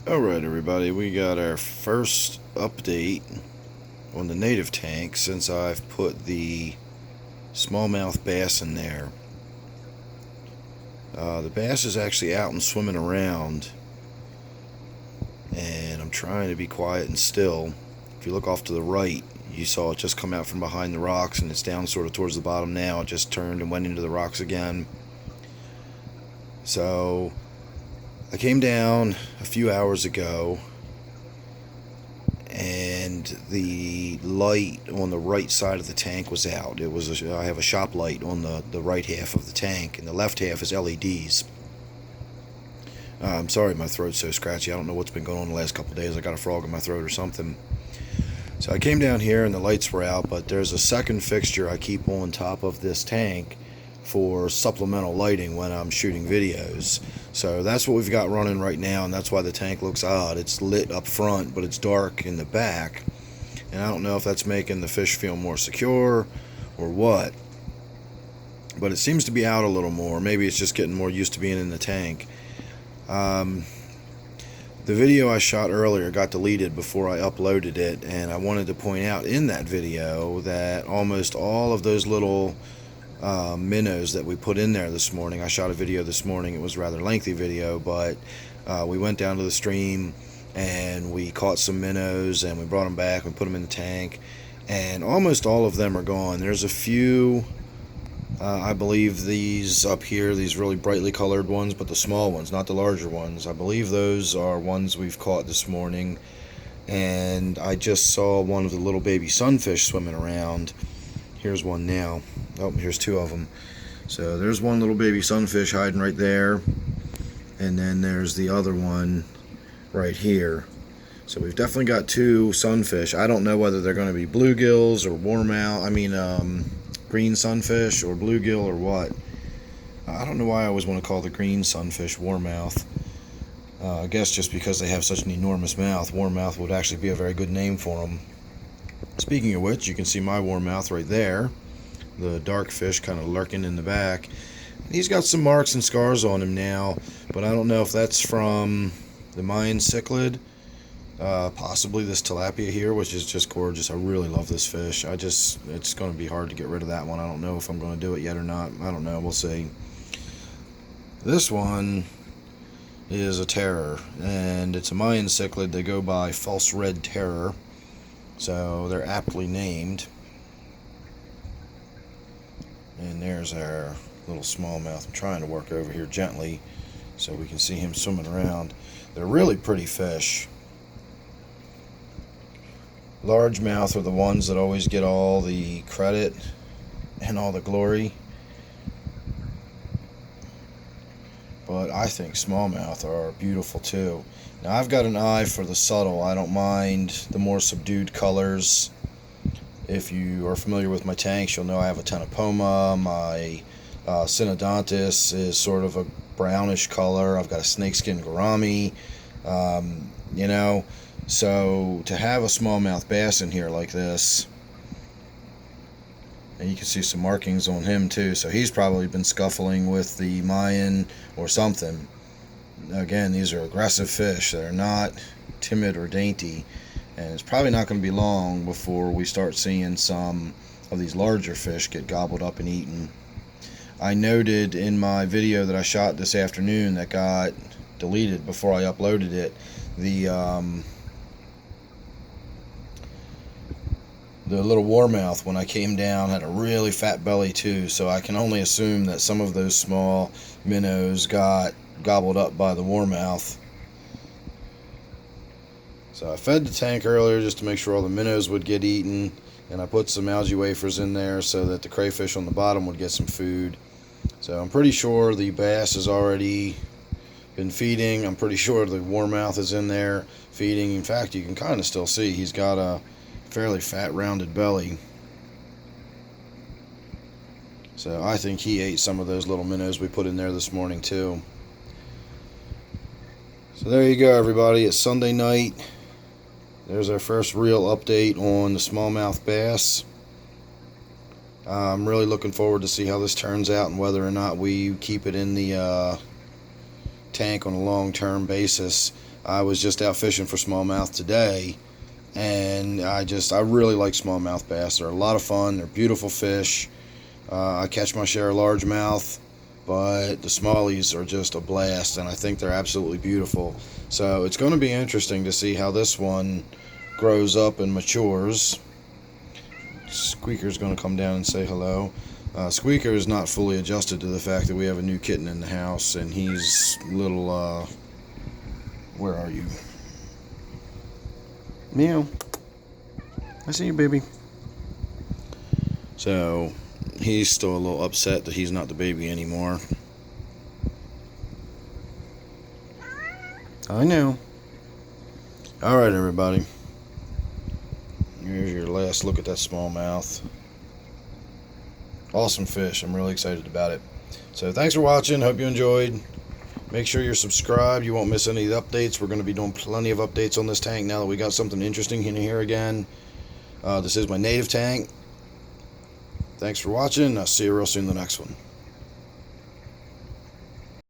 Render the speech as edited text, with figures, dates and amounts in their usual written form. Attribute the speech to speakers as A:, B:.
A: Alright everybody, we got our first update on the native tank since I've put the smallmouth bass in there. The bass is actually out and swimming around, and I'm trying to be quiet and still. If you look off to the right, you saw it just come out from behind the rocks, and it's down sort of towards the bottom now. It just turned and went into the rocks again. So I came down a few hours ago, and the light on the right side of the tank was out. I have a shop light on the right half of the tank, and the left half is LEDs. I'm sorry, my throat's so scratchy. I don't know what's been going on the last couple of days. I got a frog in my throat or something. So I came down here and the lights were out, but there's a second fixture I keep on top of this tank for supplemental lighting when I'm shooting videos. So that's what we've got running right now, and that's why the tank looks odd. It's lit up front, but it's dark in the back, and I don't know if that's making the fish feel more secure or what, but it seems to be out a little more. Maybe it's just getting more used to being in the tank. The video I shot earlier got deleted before I uploaded it, and I wanted to point out in that video that almost all of those little minnows that we put in there this morning. I shot a video this morning. It was a rather lengthy video, but we went down to the stream and we caught some minnows and we brought them back and put them in the tank, and almost all of them are gone. There's a few, I believe these up here, these really brightly colored ones, but the small ones, not the larger ones. I believe those are ones we've caught this morning, and I just saw one of the little baby sunfish swimming around. Here's one now. Oh, here's two of them. So there's one little baby sunfish hiding right there, and then there's the other one right here. So we've definitely got two sunfish. I don't know whether they're going to be bluegills or green sunfish or bluegill or what. I don't know why I always want to call the green sunfish warmouth. I guess just because they have such an enormous mouth. Warmouth would actually be a very good name for them. Speaking of which, you can see my warmouth right there. The dark fish kind of lurking in the back. He's got some marks and scars on him now, but I don't know if that's from the Mayan cichlid. Possibly this tilapia here, which is just gorgeous. I really love this fish. It's going to be hard to get rid of that one. I don't know if I'm going to do it yet or not. I don't know. We'll see. This one is a terror, and it's a Mayan cichlid. They go by false red terror, so they're aptly named. And there's our little smallmouth. I'm trying to work over here gently so we can see him swimming around. They're really pretty fish. Largemouth are the ones that always get all the credit and all the glory, but I think smallmouth are beautiful too. Now I've got an eye for the subtle. I don't mind the more subdued colors. If you are familiar with my tanks, you'll know I have a tenopoma. My synodontis is sort of a brownish color. I've got a snakeskin gourami. So to have a smallmouth bass in here like this, and you can see some markings on him too, so he's probably been scuffling with the Mayan or something. Again, these are aggressive fish. They're not timid or dainty, and it's probably not going to be long before we start seeing some of these larger fish get gobbled up and eaten. I noted in my video that I shot this afternoon that got deleted before I uploaded it, the little warmouth, when I came down, had a really fat belly too, so I can only assume that some of those small minnows got gobbled up by the warmouth. So I fed the tank earlier just to make sure all the minnows would get eaten, and I put some algae wafers in there so that the crayfish on the bottom would get some food. So I'm pretty sure the bass has already been feeding. I'm pretty sure the warmouth is in there feeding. In fact, you can kind of still see he's got a fairly fat rounded belly. So I think he ate some of those little minnows we put in there this morning too. So there you go everybody, it's Sunday night. There's our first real update on the smallmouth bass. I'm really looking forward to see how this turns out and whether or not we keep it in the tank on a long-term basis. I was just out fishing for smallmouth today, and I really like smallmouth bass. They're a lot of fun. They're beautiful fish. I catch my share of largemouth, but the smallies are just a blast, and I think they're absolutely beautiful. So it's going to be interesting to see how this one grows up and matures. Squeaker's going to come down and say hello. Squeaker is not fully adjusted to the fact that we have a new kitten in the house, and he's little, where are you? Meow. I see you, baby. So he's still a little upset that he's not the baby anymore. I know. Alright, everybody. Here's your last look at that smallmouth. Awesome fish. I'm really excited about it. So thanks for watching. Hope you enjoyed. Make sure you're subscribed. You won't miss any of the updates. We're going to be doing plenty of updates on this tank now that we got something interesting in here again. This is my native tank. Thanks for watching. I'll see you real soon in the next one.